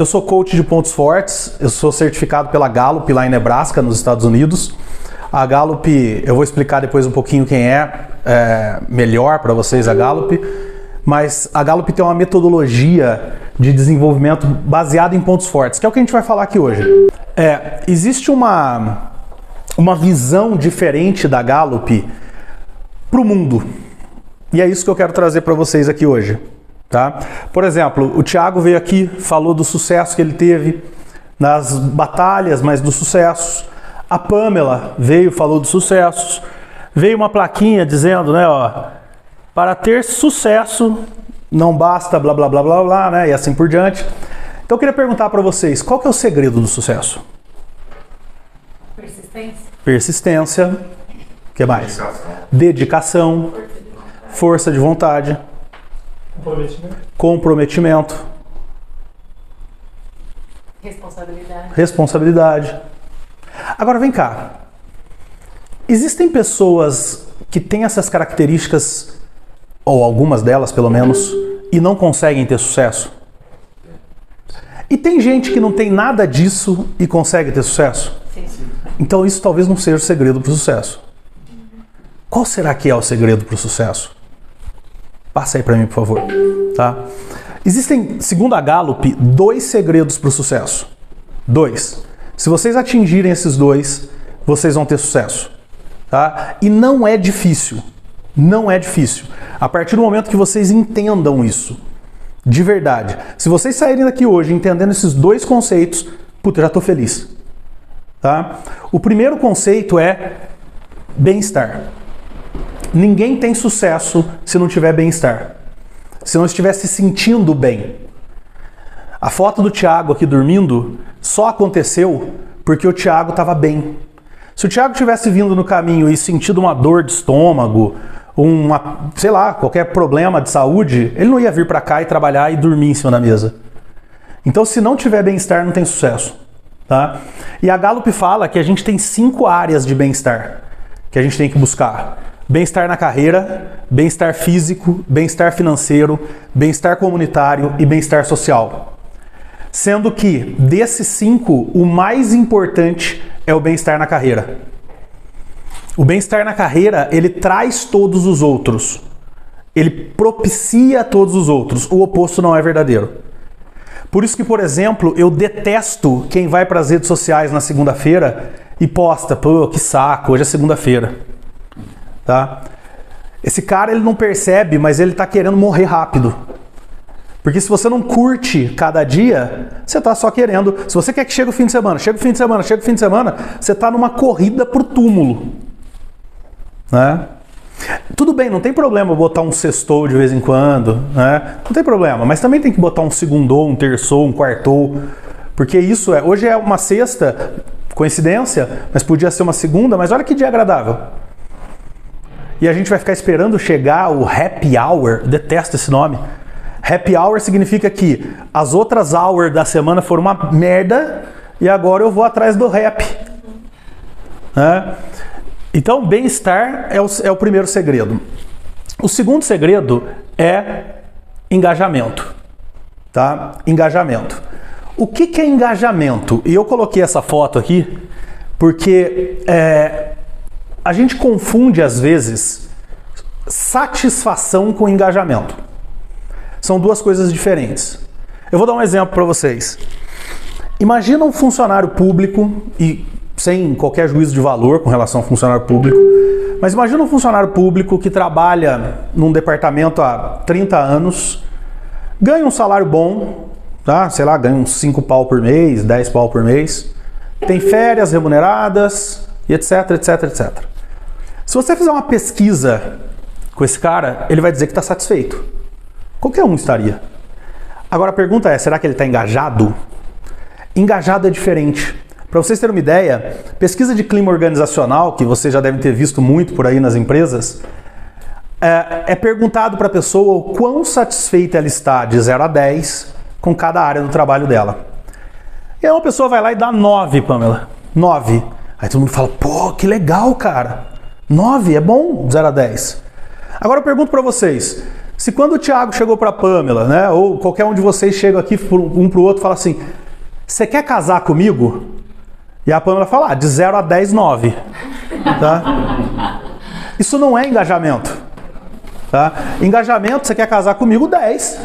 Eu sou coach de pontos fortes, eu sou certificado pela Gallup lá em Nebraska, nos Estados Unidos. A Gallup, eu vou explicar depois um pouquinho quem é melhor para vocês a Gallup, mas a Gallup tem uma metodologia de desenvolvimento baseada em pontos fortes, que é o que a gente vai falar aqui hoje. Existe uma visão diferente da Gallup para o mundo, e é isso que eu quero trazer para vocês aqui hoje. Tá? Por exemplo, o Thiago veio aqui, falou do sucesso que ele teve nas batalhas, mas dos sucessos. A Pamela veio, falou dos sucessos. Veio uma plaquinha dizendo, né, ó, para ter sucesso não basta blá blá blá blá blá, né, e assim por diante. Então eu queria perguntar para vocês, qual que é o segredo do sucesso? Persistência. Persistência. O que mais? Dedicação. Força de vontade. Comprometimento. Responsabilidade. Agora vem cá. Existem pessoas que têm essas características, ou algumas delas pelo menos, e não conseguem ter sucesso? E tem gente que não tem nada disso e consegue ter sucesso? Sim. Então isso talvez não seja o segredo para o sucesso. Qual será que é o segredo para o sucesso? Passa aí para mim, por favor. Tá? Existem, segundo a Gallup, 2 segredos para o sucesso. 2. Se vocês atingirem esses 2, vocês vão ter sucesso. Tá? E não é difícil. Não é difícil. A partir do momento que vocês entendam isso, de verdade. Se vocês saírem daqui hoje entendendo esses 2 conceitos, puta, eu já estou feliz. Tá? O primeiro conceito é bem-estar. Ninguém tem sucesso se não tiver bem-estar. Se não estiver se sentindo bem. A foto do Thiago aqui dormindo só aconteceu porque o Thiago estava bem. Se o Thiago tivesse vindo no caminho e sentido uma dor de estômago, sei lá, qualquer problema de saúde, ele não ia vir para cá e trabalhar e dormir em cima da mesa. Então, se não tiver bem-estar, não tem sucesso. Tá? E a Gallup fala que a gente tem 5 áreas de bem-estar que a gente tem que buscar. Bem-estar na carreira, bem-estar físico, bem-estar financeiro, bem-estar comunitário e bem-estar social. Sendo que, desses 5, o mais importante é o bem-estar na carreira. O bem-estar na carreira, ele traz todos os outros. Ele propicia todos os outros. O oposto não é verdadeiro. Por isso que, por exemplo, eu detesto quem vai para as redes sociais na segunda-feira e posta, pô, que saco, hoje é segunda-feira. Tá? Esse cara, ele não percebe, mas ele está querendo morrer rápido. Porque se você não curte cada dia, você está só querendo. Se você quer que chegue o fim de semana, chega o fim de semana, chega o fim de semana, você está numa corrida pro túmulo. Né? Tudo bem, não tem problema botar um sextou de vez em quando, né? Não tem problema, mas também tem que botar um segundou, um terçou, um quartou. Porque isso hoje é uma sexta, coincidência, mas podia ser uma segunda, mas olha que dia agradável. E a gente vai ficar esperando chegar o happy hour, detesto esse nome. Happy hour significa que as outras hours da semana foram uma merda e agora eu vou atrás do happy. Né? Então, bem-estar é o primeiro segredo. O segundo segredo é engajamento. Tá? Engajamento. O que é engajamento? E eu coloquei essa foto aqui porque a gente confunde, às vezes, satisfação com engajamento. São 2 coisas diferentes. Eu vou dar um exemplo para vocês. Imagina um funcionário público, e sem qualquer juízo de valor com relação ao funcionário público, mas imagina um funcionário público que trabalha num departamento há 30 anos, ganha um salário bom, tá? Sei lá, ganha uns 5 pau por mês, 10 pau por mês, tem férias remuneradas, e etc, etc, etc. Se você fizer uma pesquisa com esse cara, ele vai dizer que está satisfeito. Qualquer um estaria. Agora a pergunta é, será que ele está engajado? Engajado é diferente. Para vocês terem uma ideia, pesquisa de clima organizacional, que vocês já devem ter visto muito por aí nas empresas, é perguntado para a pessoa o quão satisfeita ela está de 0 a 10 com cada área do trabalho dela. E aí uma pessoa vai lá e dá 9, Pamela. 9. Aí todo mundo fala, pô, que legal, cara. 9 é bom, 0 a 10. Agora eu pergunto para vocês, Se quando o Thiago chegou para a Pamela, né, ou qualquer um de vocês chega aqui um para o outro e fala assim, você quer casar comigo? E a Pamela fala, de 0 a 10, 9. Tá? Isso não é engajamento. Tá? Engajamento, você quer casar comigo, 10.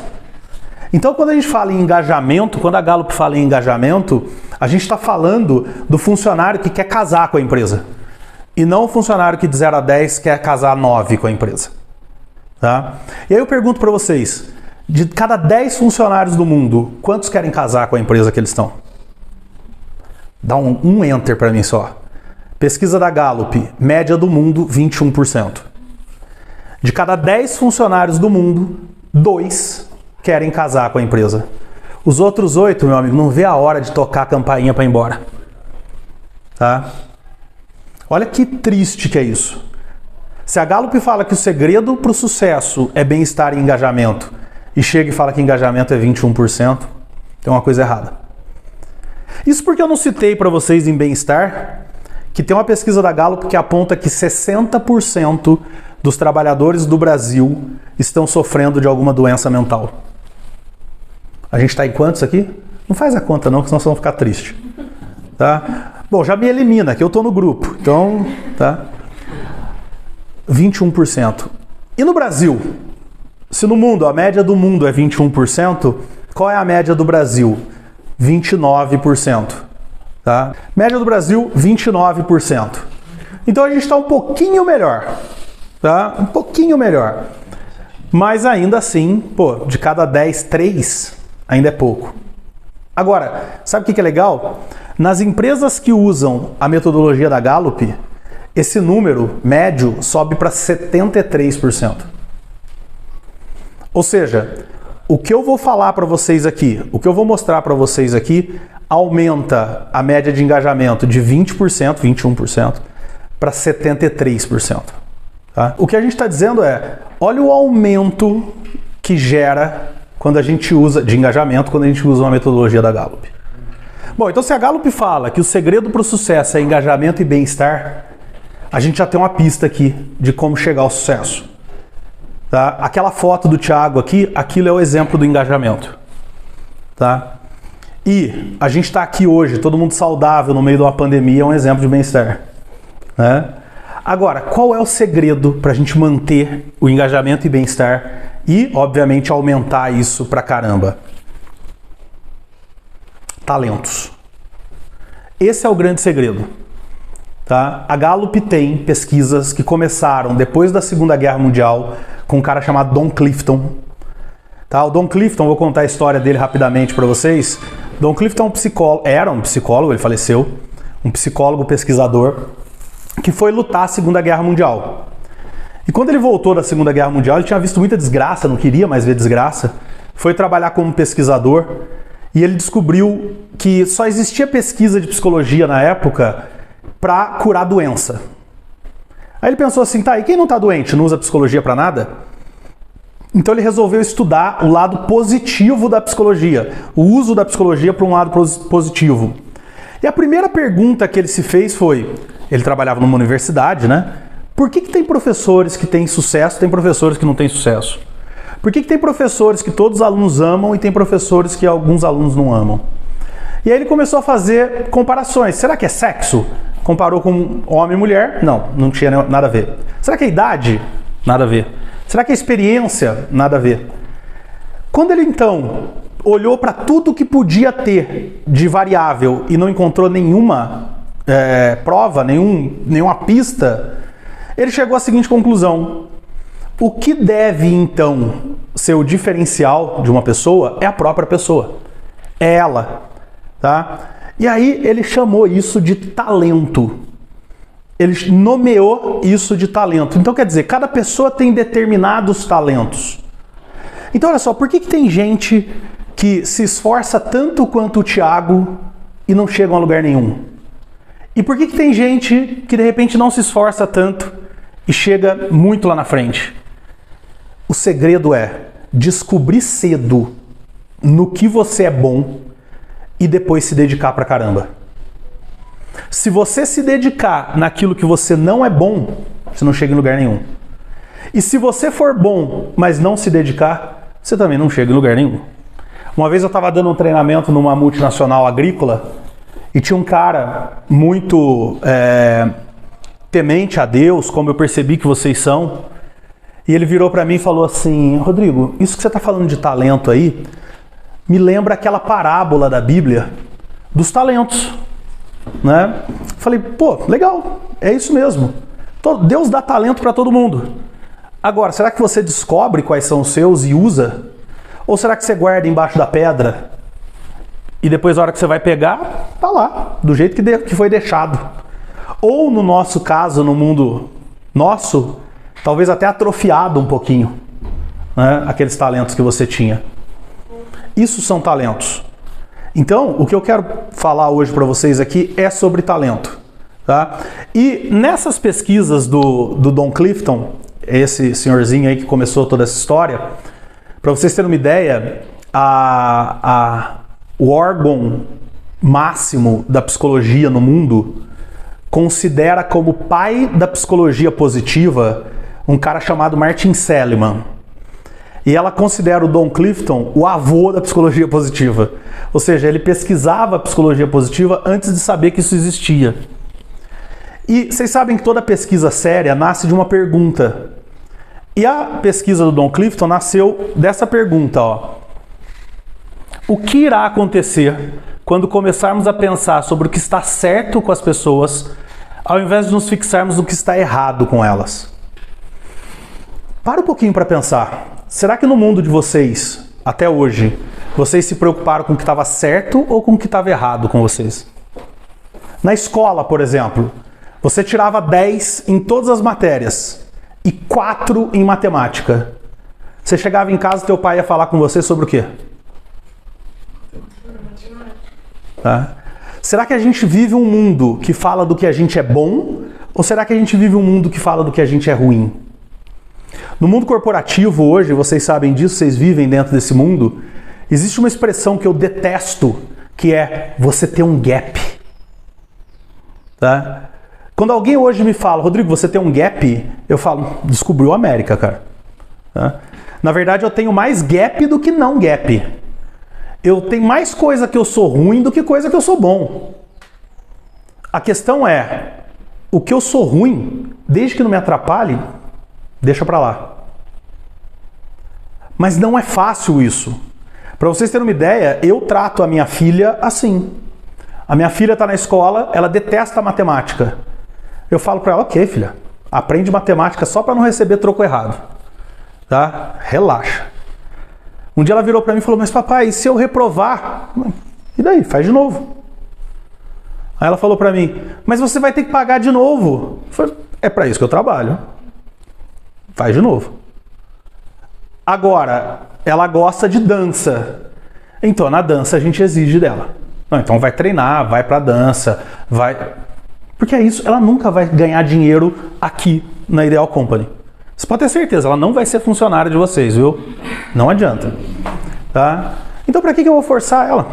Então, quando a gente fala em engajamento, quando a Gallup fala em engajamento, a gente está falando do funcionário que quer casar com a empresa. E não o funcionário que de 0 a 10 quer casar 9 com a empresa. Tá? E aí eu pergunto para vocês, de cada 10 funcionários do mundo, quantos querem casar com a empresa que eles estão? Dá um enter para mim só. Pesquisa da Gallup, média do mundo, 21%. De cada 10 funcionários do mundo, 2 querem casar com a empresa. Os outros 8, meu amigo, não vê a hora de tocar a campainha para ir embora. Tá? Olha que triste que é isso. Se a Gallup fala que o segredo para o sucesso é bem-estar e engajamento, e chega e fala que engajamento é 21%, tem uma coisa errada. Isso porque eu não citei para vocês em bem-estar, que tem uma pesquisa da Gallup que aponta que 60% dos trabalhadores do Brasil estão sofrendo de alguma doença mental. A gente está em quantos aqui? Não faz a conta não, que senão vocês vão ficar tristes. Tá? Bom, já me elimina, que eu estou no grupo. Então, tá? 21%. E no Brasil? Se no mundo, a média do mundo é 21%, qual é a média do Brasil? 29%. Tá? Média do Brasil, 29%. Então a gente está um pouquinho melhor. Tá? Um pouquinho melhor. Mas ainda assim, pô, de cada 10, 3 ainda é pouco. Agora, sabe o que é legal? Nas empresas que usam a metodologia da Gallup, esse número médio sobe para 73%. Ou seja, o que eu vou falar para vocês aqui, o que eu vou mostrar para vocês aqui, aumenta a média de engajamento de 20%, 21%, para 73%. Tá? O que a gente está dizendo é, olha o aumento que gera quando a gente usa, de engajamento, quando a gente usa uma metodologia da Gallup. Bom, então se a Gallup fala que o segredo para o sucesso é engajamento e bem-estar, a gente já tem uma pista aqui de como chegar ao sucesso. Tá? Aquela foto do Thiago aqui, aquilo é o exemplo do engajamento. Tá? E a gente está aqui hoje, todo mundo saudável no meio de uma pandemia, é um exemplo de bem-estar. Né? Agora, qual é o segredo para a gente manter o engajamento e bem-estar e, obviamente, aumentar isso pra caramba? Talentos. Esse é o grande segredo. Tá? A Gallup tem pesquisas que começaram depois da Segunda Guerra Mundial com um cara chamado Don Clifton. Tá? O Don Clifton, vou contar a história dele rapidamente para vocês. Don Clifton era um psicólogo, ele faleceu, um psicólogo pesquisador que foi lutar a Segunda Guerra Mundial. E quando ele voltou da Segunda Guerra Mundial, ele tinha visto muita desgraça, não queria mais ver desgraça, foi trabalhar como pesquisador e ele descobriu que só existia pesquisa de psicologia na época para curar doença. Aí ele pensou assim, tá, e quem não está doente, não usa psicologia para nada? Então ele resolveu estudar o lado positivo da psicologia, o uso da psicologia para um lado positivo. E a primeira pergunta que ele se fez foi, ele trabalhava numa universidade, né? Por que tem professores que têm sucesso e tem professores que não têm sucesso? Por que tem professores que todos os alunos amam e tem professores que alguns alunos não amam? E aí ele começou a fazer comparações. Será que é sexo? Comparou com homem e mulher? Não, não tinha nada a ver. Será que é idade? Nada a ver. Será que é experiência? Nada a ver. Quando ele então olhou para tudo que podia ter de variável e não encontrou nenhuma prova, nenhuma pista, ele chegou à seguinte conclusão: o que deve então ser o diferencial de uma pessoa é a própria pessoa, é ela, tá? E aí ele chamou isso de talento, ele nomeou isso de talento. Então quer dizer, cada pessoa tem determinados talentos. Então olha só, por que tem gente que se esforça tanto quanto o Thiago e não chega a lugar nenhum? E por que tem gente que de repente não se esforça tanto e chega muito lá na frente? O segredo é descobrir cedo no que você é bom e depois se dedicar pra caramba. Se você se dedicar naquilo que você não é bom, você não chega em lugar nenhum. E se você for bom, mas não se dedicar, você também não chega em lugar nenhum. Uma vez eu estava dando um treinamento numa multinacional agrícola e tinha um cara muito temente a Deus, como eu percebi que vocês são, e ele virou para mim e falou assim: Rodrigo, isso que você está falando de talento aí, me lembra aquela parábola da Bíblia dos talentos, né? Falei, pô, legal, é isso mesmo. Deus dá talento para todo mundo. Agora, será que você descobre quais são os seus e usa? Ou será que você guarda embaixo da pedra e depois, na hora que você vai pegar, tá lá, do jeito que foi deixado? Ou, no nosso caso, no mundo nosso, talvez até atrofiado um pouquinho, né? Aqueles talentos que você tinha. Isso são talentos. Então, o que eu quero falar hoje para vocês aqui é sobre talento. Tá? E nessas pesquisas do Don Clifton, esse senhorzinho aí que começou toda essa história, para vocês terem uma ideia, o órgão máximo da psicologia no mundo considera como pai da psicologia positiva um cara chamado Martin Seligman. E ela considera o Don Clifton o avô da psicologia positiva. Ou seja, ele pesquisava a psicologia positiva antes de saber que isso existia. E vocês sabem que toda pesquisa séria nasce de uma pergunta. E a pesquisa do Don Clifton nasceu dessa pergunta, ó. O que irá acontecer quando começarmos a pensar sobre o que está certo com as pessoas, ao invés de nos fixarmos no que está errado com elas? Para um pouquinho para pensar. Será que no mundo de vocês, até hoje, vocês se preocuparam com o que estava certo ou com o que estava errado com vocês? Na escola, por exemplo, você tirava 10 em todas as matérias e 4 em matemática. Você chegava em casa e teu pai ia falar com você sobre o quê? Tá? Será que a gente vive um mundo que fala do que a gente é bom? Ou será que a gente vive um mundo que fala do que a gente é ruim? No mundo corporativo hoje, vocês sabem disso, vocês vivem dentro desse mundo, existe uma expressão que eu detesto, que é você ter um gap. Tá? Quando alguém hoje me fala, Rodrigo, você tem um gap, eu falo, descobriu a América, cara. Tá? Na verdade, eu tenho mais gap do que não gap. Eu tenho mais coisa que eu sou ruim do que coisa que eu sou bom. A questão é, o que eu sou ruim, desde que não me atrapalhe, deixa pra lá. Mas não é fácil isso. Para vocês terem uma ideia, eu trato a minha filha assim. A minha filha está na escola, ela detesta matemática. Eu falo para ela, ok, filha, aprende matemática só para não receber troco errado. Tá? Relaxa. Um dia ela virou para mim e falou, mas papai, e se eu reprovar? E daí? Faz de novo. Aí ela falou para mim, mas você vai ter que pagar de novo. Eu falei, é para isso que eu trabalho. Faz de novo. Agora, ela gosta de dança. Então, na dança a gente exige dela. Não, então vai treinar, vai pra dança, vai... Porque é isso, ela nunca vai ganhar dinheiro aqui na Ideal Company. Você pode ter certeza, ela não vai ser funcionária de vocês, viu? Não adianta. Tá? Então, pra que eu vou forçar ela?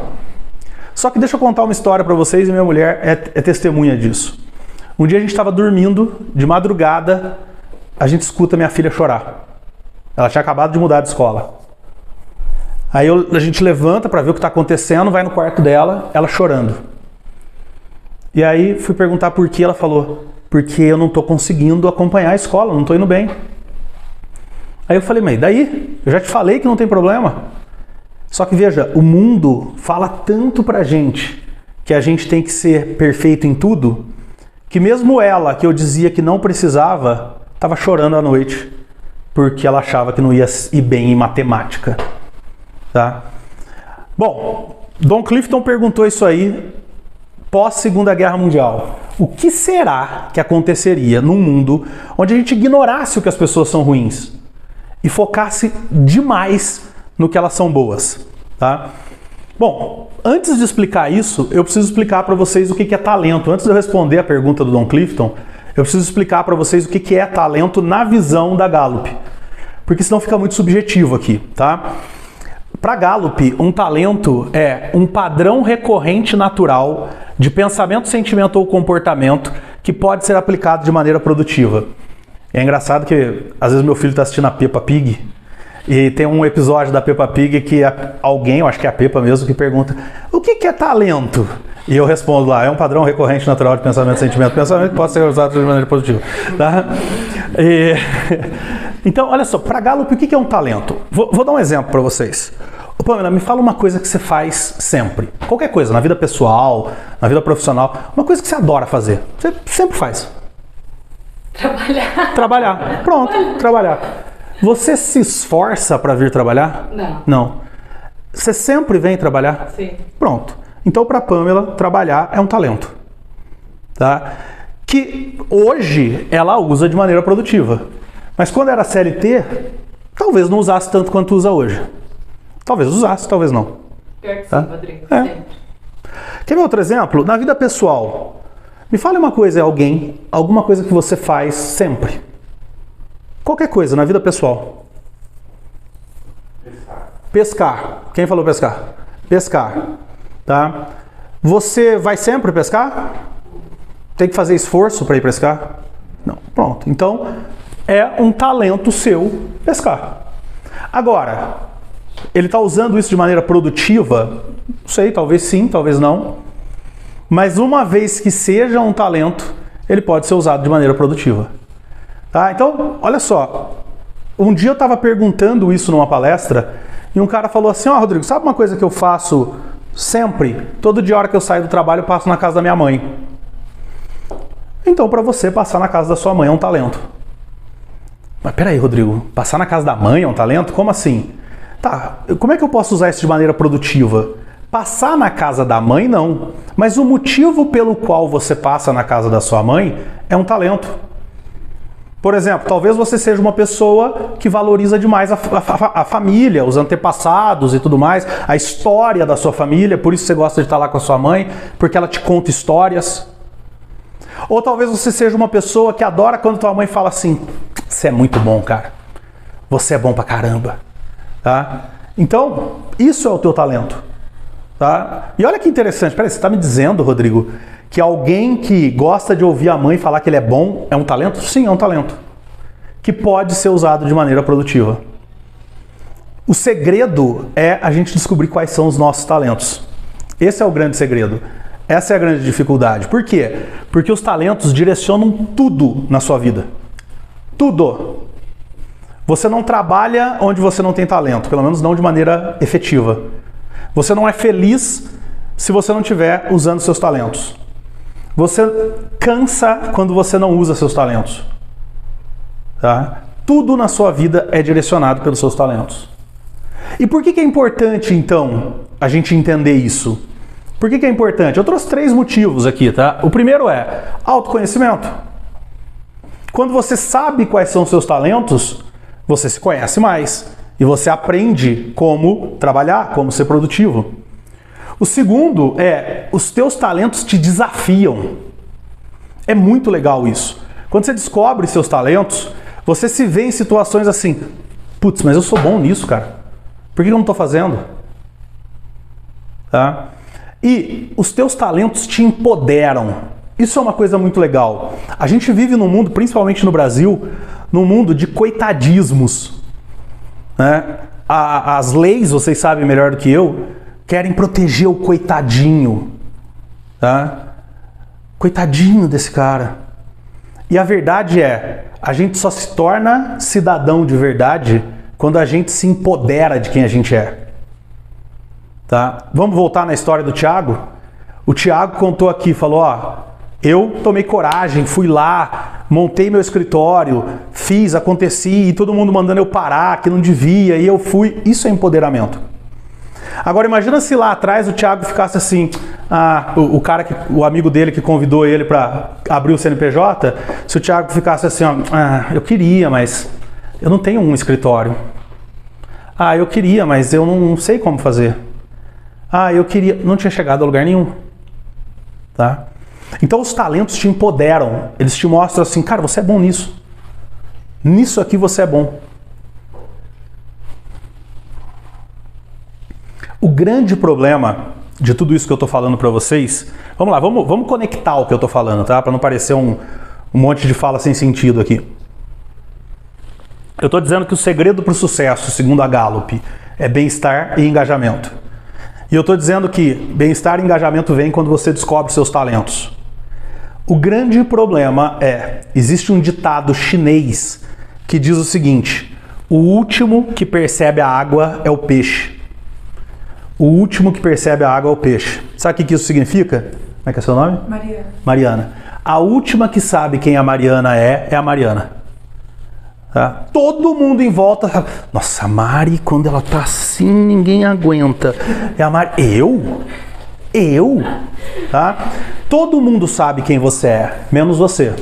Só que deixa eu contar uma história pra vocês e minha mulher é testemunha disso. Um dia a gente estava dormindo, de madrugada, a gente escuta minha filha chorar. Ela tinha acabado de mudar de escola. Aí a gente levanta para ver o que está acontecendo, vai no quarto dela, ela chorando. E aí fui perguntar por que, ela falou, porque eu não estou conseguindo acompanhar a escola, não estou indo bem. Aí eu falei, mas daí? Eu já te falei que não tem problema. Só que veja, o mundo fala tanto pra gente que a gente tem que ser perfeito em tudo, que mesmo ela, que eu dizia que não precisava, estava chorando à noite, porque ela achava que não ia ir bem em matemática. Tá? Bom, Don Clifton perguntou isso aí pós Segunda Guerra Mundial. O que será que aconteceria num mundo onde a gente ignorasse o que as pessoas são ruins e focasse demais no que elas são boas? Tá? Bom, antes de explicar isso, eu preciso explicar para vocês o que é talento. Antes de eu responder a pergunta do Don Clifton, eu preciso explicar para vocês o que é talento na visão da Gallup. Porque senão fica muito subjetivo aqui, tá? Para Gallup, um talento é um padrão recorrente natural de pensamento, sentimento ou comportamento que pode ser aplicado de maneira produtiva. E é engraçado que às vezes meu filho está assistindo a Peppa Pig e tem um episódio da Peppa Pig que alguém, eu acho que é a Peppa mesmo, que pergunta: o que é talento? E eu respondo lá: é um padrão recorrente natural de pensamento, sentimento, pensamento que pode ser usado de maneira positiva. Tá? Então, olha só, para Gallup, o que é um talento? Vou dar um exemplo para vocês. Ô, Pamela, me fala uma coisa que você faz sempre. Qualquer coisa, na vida pessoal, na vida profissional, uma coisa que você adora fazer. Você sempre faz. Trabalhar. Trabalhar. Pronto, trabalhar. Você se esforça para vir trabalhar? Não. Não. Você sempre vem trabalhar? Sim. Pronto. Então, para Pamela, trabalhar é um talento. Tá? Que hoje ela usa de maneira produtiva. Mas quando era CLT, talvez não usasse tanto quanto usa hoje. Talvez usasse, talvez não. Pior que sim, Tá? Rodrigo. É. Sempre. Quer ver outro exemplo? Na vida pessoal. Me fale uma coisa, alguma coisa que você faz sempre. Qualquer coisa, na vida pessoal. Pescar. Quem falou pescar? Pescar. Tá? Você vai sempre pescar? Tem que fazer esforço para ir pescar? Não. Pronto. Então, é um talento seu pescar. Agora, ele está usando isso de maneira produtiva? Não sei, talvez sim, talvez não. Mas uma vez que seja um talento, ele pode ser usado de maneira produtiva. Tá? Então, olha só. Um dia eu estava perguntando isso numa palestra e um cara falou assim: ó, Rodrigo, sabe uma coisa que eu faço sempre? Todo dia, a hora que eu saio do trabalho, eu passo na casa da minha mãe. Então, para você, passar na casa da sua mãe é um talento. Mas peraí, Rodrigo, passar na casa da mãe é um talento? Como assim? Tá, como é que eu posso usar isso de maneira produtiva? Passar na casa da mãe, não. Mas o motivo pelo qual você passa na casa da sua mãe é um talento. Por exemplo, talvez você seja uma pessoa que valoriza demais a família, os antepassados e tudo mais, a história da sua família, por isso você gosta de estar lá com a sua mãe, porque ela te conta histórias. Ou talvez você seja uma pessoa que adora quando tua mãe fala assim: você é muito bom, cara. Você é bom pra caramba. Tá? Então, isso é o teu talento. Tá? E olha que interessante. Peraí, você está me dizendo, Rodrigo, que alguém que gosta de ouvir a mãe falar que ele é bom é um talento? Sim, é um talento. Que pode ser usado de maneira produtiva. O segredo é a gente descobrir quais são os nossos talentos. Esse é o grande segredo. Essa é a grande dificuldade. Por quê? Porque os talentos direcionam tudo na sua vida. Tudo. Você não trabalha onde você não tem talento, pelo menos não de maneira efetiva. Você não é feliz se você não estiver usando seus talentos. Você cansa quando você não usa seus talentos. Tá? Tudo na sua vida é direcionado pelos seus talentos. E por que é importante, então, a gente entender isso? Por que é importante? Eu trouxe 3 motivos aqui, tá? O primeiro é autoconhecimento. Quando você sabe quais são os seus talentos, você se conhece mais. E você aprende como trabalhar, como ser produtivo. O segundo é, os teus talentos te desafiam. É muito legal isso. Quando você descobre seus talentos, você se vê em situações assim: putz, mas eu sou bom nisso, cara. Por que eu não estou fazendo? Tá? E os teus talentos te empoderam. Isso é uma coisa muito legal. A gente vive num mundo, principalmente no Brasil, num mundo de coitadismos. Né? As leis, vocês sabem melhor do que eu, querem proteger o coitadinho. Tá? Coitadinho desse cara. E a verdade é, a gente só se torna cidadão de verdade quando a gente se empodera de quem a gente é. Tá? Vamos voltar na história do Tiago? O Tiago contou aqui, falou: ó, eu tomei coragem, fui lá, montei meu escritório, fiz, aconteci, e todo mundo mandando eu parar, que não devia, e eu fui. Isso é empoderamento. Agora imagina se lá atrás o Tiago ficasse assim, o amigo dele que convidou ele para abrir o CNPJ, se o Tiago ficasse assim, ó, eu queria, mas eu não tenho um escritório. Eu queria, mas eu não sei como fazer. Eu queria, não tinha chegado a lugar nenhum. Tá? Então os talentos te empoderam, eles te mostram assim: cara, você é bom nisso. Nisso aqui você é bom. O grande problema de tudo isso que eu estou falando para vocês, vamos lá, vamos conectar o que eu estou falando, tá? Para não parecer um monte de fala sem sentido aqui. Eu estou dizendo que o segredo para o sucesso, segundo a Gallup, é bem-estar e engajamento. E eu estou dizendo que bem-estar e engajamento vem quando você descobre seus talentos. O grande problema existe um ditado chinês que diz o seguinte: o último que percebe a água é o peixe. O último que percebe a água é o peixe. Sabe o que isso significa? Como é que é seu nome? Mariana. Mariana. A última que sabe quem a Mariana é a Mariana. Tá? Todo mundo em volta sabe. Nossa, a Mari, quando ela tá assim, ninguém aguenta. É a Mari. Eu? Tá? Todo mundo sabe quem você é, menos você.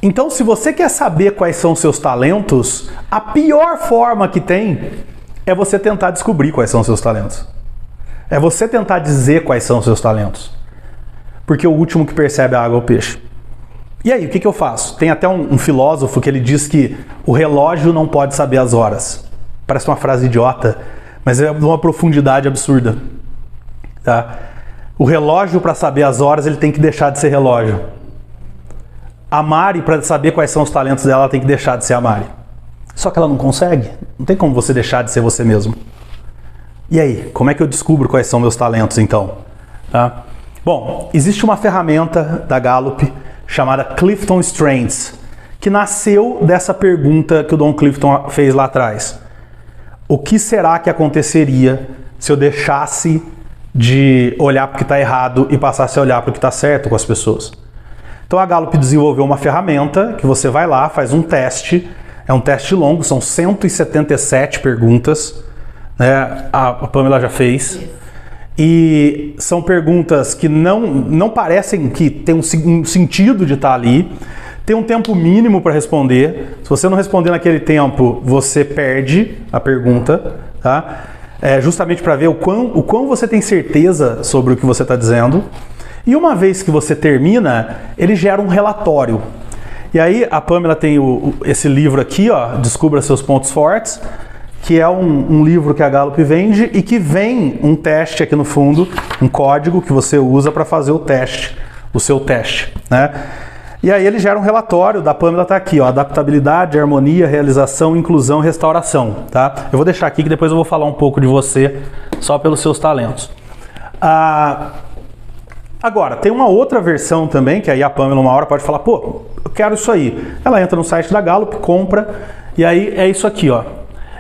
Então, se você quer saber quais são os seus talentos, a pior forma que tem é você tentar descobrir quais são os seus talentos. É você tentar dizer quais são os seus talentos. Porque o último que percebe a água é o peixe. E aí, o que eu faço? Tem até um filósofo que ele diz que o relógio não pode saber as horas. Parece uma frase idiota, mas é de uma profundidade absurda. Tá? O relógio, para saber as horas, ele tem que deixar de ser relógio. A Mari, para saber quais são os talentos dela, ela tem que deixar de ser a Mari. Só que ela não consegue. Não tem como você deixar de ser você mesmo. E aí, como é que eu descubro quais são meus talentos, então? Tá? Bom, existe uma ferramenta da Gallup chamada Clifton Strengths, que nasceu dessa pergunta que o Don Clifton fez lá atrás. O que será que aconteceria se eu deixasse de olhar para o que está errado e passasse a olhar para o que está certo com as pessoas? Então a Gallup desenvolveu uma ferramenta que você vai lá, faz um teste, é um teste longo, são 177 perguntas, né? A Pamela já fez. E são perguntas que não parecem que tem um sentido de estar ali. Tem um tempo mínimo para responder. Se você não responder naquele tempo, você perde a pergunta. Tá? Justamente para ver o quão você tem certeza sobre o que você está dizendo. E uma vez que você termina, ele gera um relatório. E aí a Pamela tem esse livro aqui, ó, Descubra Seus Pontos Fortes, que é um livro que a Gallup vende e que vem um teste aqui no fundo, um código que você usa para fazer o seu teste, né? E aí ele gera um relatório, da Pamela tá aqui, ó, adaptabilidade, harmonia, realização, inclusão, restauração, tá? Eu vou deixar aqui que depois eu vou falar um pouco de você, só pelos seus talentos. Agora, tem uma outra versão também, que aí a Pamela uma hora pode falar, pô, eu quero isso aí. Ela entra no site da Gallup, compra, e aí é isso aqui, ó.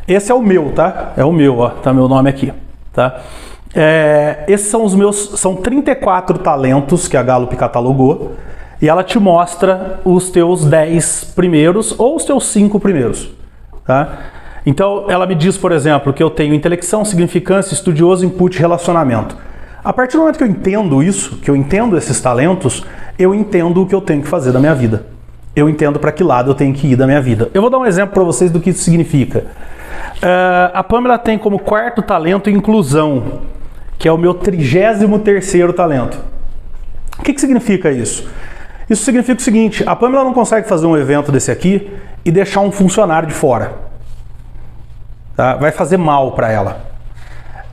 Esse é o meu, tá? É o meu, ó. Tá meu nome aqui, tá? Esses são os meus, são 34 talentos que a Gallup catalogou e ela te mostra os teus 10 primeiros ou os teus 5 primeiros, tá? Então, ela me diz, por exemplo, que eu tenho intelecção, significância, estudioso, input, relacionamento. A partir do momento que eu entendo isso, que eu entendo esses talentos, eu entendo o que eu tenho que fazer da minha vida. Eu entendo para que lado eu tenho que ir da minha vida. Eu vou dar um exemplo para vocês do que isso significa. A Pamela tem como quarto talento inclusão, que é o meu 33º talento. O que significa isso? Isso significa o seguinte: a Pamela não consegue fazer um evento desse aqui e deixar um funcionário de fora. Tá? Vai fazer mal para ela.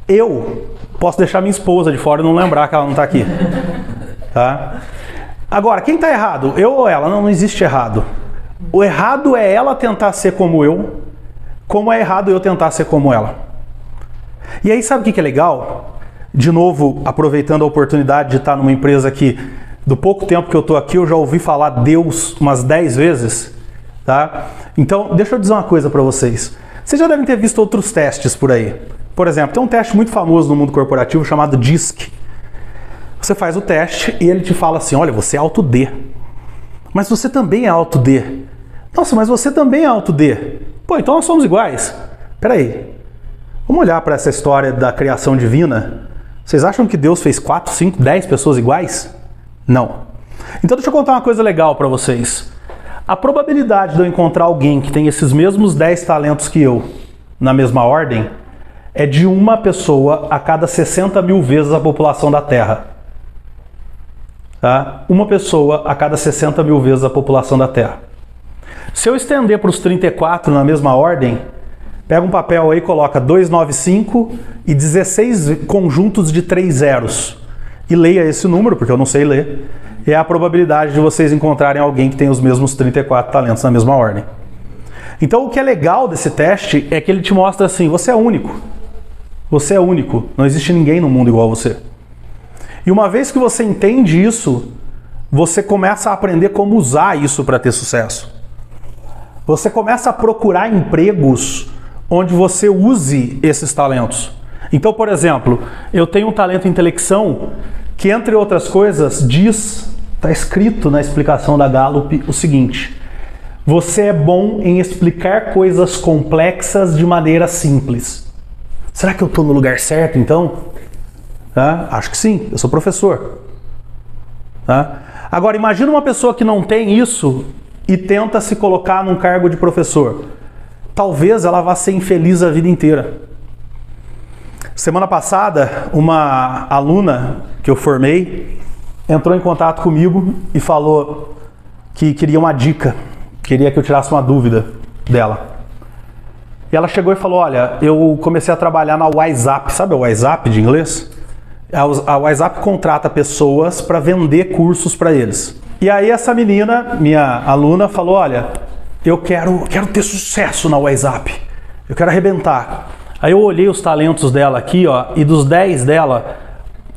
Eu posso deixar minha esposa de fora e não lembrar que ela não está aqui. Tá? Agora, quem está errado? Eu ou ela? Não existe errado. O errado é ela tentar ser como eu, como é errado eu tentar ser como ela. E aí, sabe o que é legal? De novo, aproveitando a oportunidade de estar numa empresa que, do pouco tempo que eu estou aqui, eu já ouvi falar Deus umas 10 vezes. Tá? Então, deixa eu dizer uma coisa para vocês. Vocês já devem ter visto outros testes por aí. Por exemplo, tem um teste muito famoso no mundo corporativo chamado DISC. Você faz o teste e ele te fala assim, olha, você é alto D. Mas você também é alto D. Nossa, mas você também é alto D. Pô, então nós somos iguais. Peraí, vamos olhar para essa história da criação divina. Vocês acham que Deus fez 4, 5, 10 pessoas iguais? Não. Então deixa eu contar uma coisa legal para vocês. A probabilidade de eu encontrar alguém que tem esses mesmos 10 talentos que eu, na mesma ordem, é de uma pessoa a cada 60 mil vezes a população da Terra. Tá? Uma pessoa a cada 60 mil vezes a população da Terra. Se eu estender para os 34 na mesma ordem, pega um papel aí, coloca 295 e 16 conjuntos de 3 zeros. E leia esse número, porque eu não sei ler. É a probabilidade de vocês encontrarem alguém que tem os mesmos 34 talentos na mesma ordem. Então o que é legal desse teste é que ele te mostra assim, você é único. Você é único, não existe ninguém no mundo igual a você. E uma vez que você entende isso, você começa a aprender como usar isso para ter sucesso. Você começa a procurar empregos onde você use esses talentos. Então, por exemplo, eu tenho um talento em intelecção que, entre outras coisas, está escrito na explicação da Gallup o seguinte: você é bom em explicar coisas complexas de maneira simples. Será que eu estou no lugar certo, então? Acho que sim, eu sou professor. Agora, imagina uma pessoa que não tem isso e tenta se colocar num cargo de professor. Talvez ela vá ser infeliz a vida inteira. Semana passada, uma aluna que eu formei entrou em contato comigo e falou que queria uma dica, queria que eu tirasse uma dúvida dela. E ela chegou e falou, olha, eu comecei a trabalhar na WhatsApp, sabe a WhatsApp de inglês? A WhatsApp contrata pessoas para vender cursos para eles. E aí essa menina, minha aluna, falou, olha, eu quero ter sucesso na WhatsApp, eu quero arrebentar. Aí eu olhei os talentos dela aqui, ó, e dos 10 dela,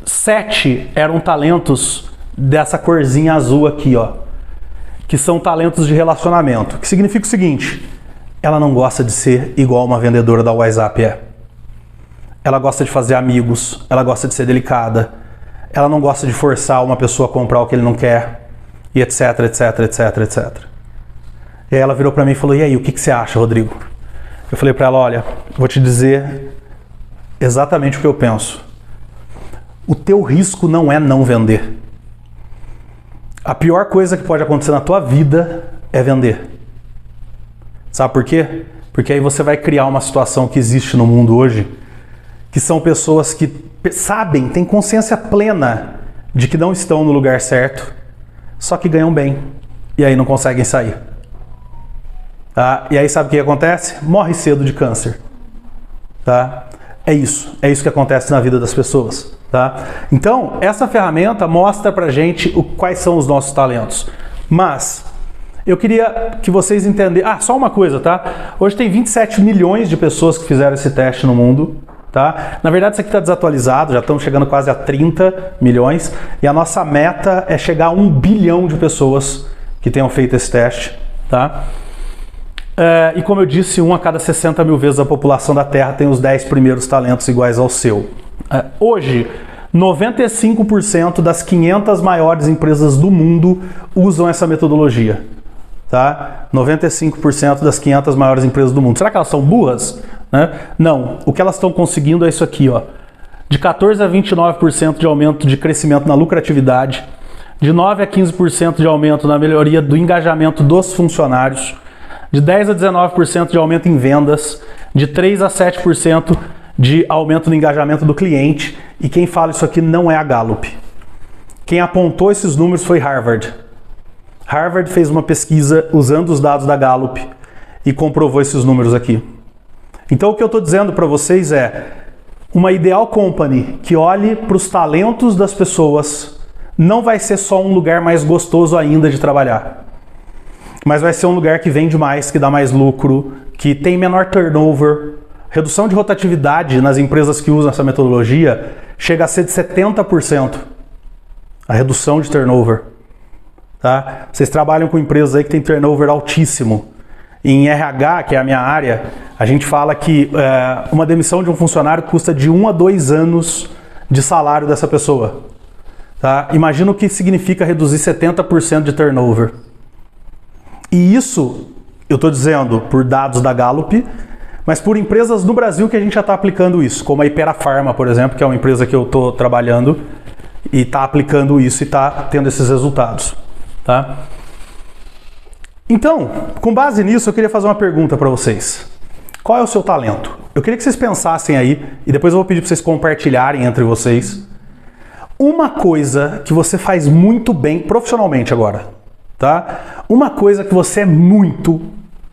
7 eram talentos dessa corzinha azul aqui, ó, que são talentos de relacionamento. Que significa o seguinte: ela não gosta de ser igual uma vendedora da WhatsApp é. Ela gosta de fazer amigos, ela gosta de ser delicada, ela não gosta de forçar uma pessoa a comprar o que ele não quer, e etc, etc, etc, etc. E aí ela virou pra mim e falou, e aí, o que você acha, Rodrigo? Eu falei pra ela, olha, vou te dizer exatamente o que eu penso. O teu risco não é não vender. A pior coisa que pode acontecer na tua vida é vender. Sabe por quê? Porque aí você vai criar uma situação que existe no mundo hoje, que são pessoas que sabem, têm consciência plena de que não estão no lugar certo, só que ganham bem, e aí não conseguem sair. E aí sabe o que acontece? Morre cedo de câncer. É isso que acontece na vida das pessoas. Então, essa ferramenta mostra pra gente quais são os nossos talentos. Mas eu queria que vocês entendessem... só uma coisa, tá? Hoje tem 27 milhões de pessoas que fizeram esse teste no mundo. Na verdade, isso aqui está desatualizado, já estamos chegando quase a 30 milhões. E a nossa meta é chegar a 1 bilhão de pessoas que tenham feito esse teste. E como eu disse, 1 a cada 60 mil vezes a população da Terra tem os 10 primeiros talentos iguais ao seu. Hoje, 95% das 500 maiores empresas do mundo usam essa metodologia. 95% das 500 maiores empresas do mundo. Será que elas são burras? Não. O que elas estão conseguindo é isso aqui, ó. De 14% a 29% de aumento de crescimento na lucratividade, de 9% a 15% de aumento na melhoria do engajamento dos funcionários, de 10% a 19% de aumento em vendas, de 3% a 7% de aumento no engajamento do cliente. E quem fala isso aqui não é a Gallup. Quem apontou esses números foi Harvard. Harvard fez uma pesquisa usando os dados da Gallup e comprovou esses números aqui. Então o que eu estou dizendo para vocês é, uma ideal company que olhe para os talentos das pessoas não vai ser só um lugar mais gostoso ainda de trabalhar, mas vai ser um lugar que vende mais, que dá mais lucro, que tem menor turnover. Redução de rotatividade nas empresas que usam essa metodologia chega a ser de 70%. A redução de turnover. Vocês trabalham com empresas aí que tem turnover altíssimo. Em RH, que é a minha área, a gente fala que uma demissão de um funcionário custa de 1 a 2 anos de salário dessa pessoa. Imagina o que significa reduzir 70% de turnover. E isso, eu estou dizendo por dados da Gallup, mas por empresas no Brasil que a gente já está aplicando isso, como a Ipera Pharma, por exemplo, que é uma empresa que eu estou trabalhando e está aplicando isso e está tendo esses resultados. Então, com base nisso, eu queria fazer uma pergunta para vocês. Qual é o seu talento? Eu queria que vocês pensassem aí, e depois eu vou pedir para vocês compartilharem entre vocês, uma coisa que você faz muito bem profissionalmente agora. Uma coisa que você é muito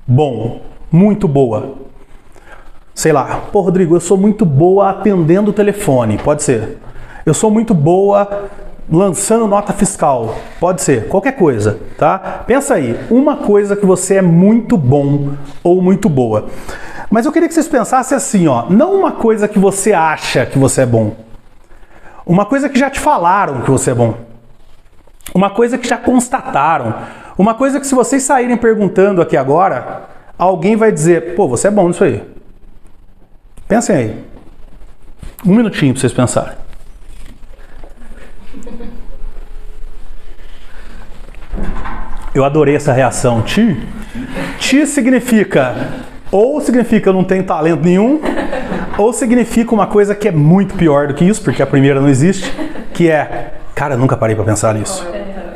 bom, muito boa. Sei lá, Rodrigo, eu sou muito boa atendendo o telefone, pode ser. Eu sou muito boa lançando nota fiscal, pode ser, qualquer coisa, tá? Pensa aí, uma coisa que você é muito bom ou muito boa. Mas eu queria que vocês pensassem assim, ó, não uma coisa que você acha que você é bom. Uma coisa que já te falaram que você é bom. Uma coisa que já constataram. Uma coisa que se vocês saírem perguntando aqui agora, alguém vai dizer, pô, você é bom nisso aí. Pensem aí. Um minutinho para vocês pensarem. Eu adorei essa reação. Ti significa, ou significa eu não tenho talento nenhum, ou significa uma coisa que é muito pior do que isso, porque a primeira não existe, que é, cara, eu nunca parei para pensar nisso.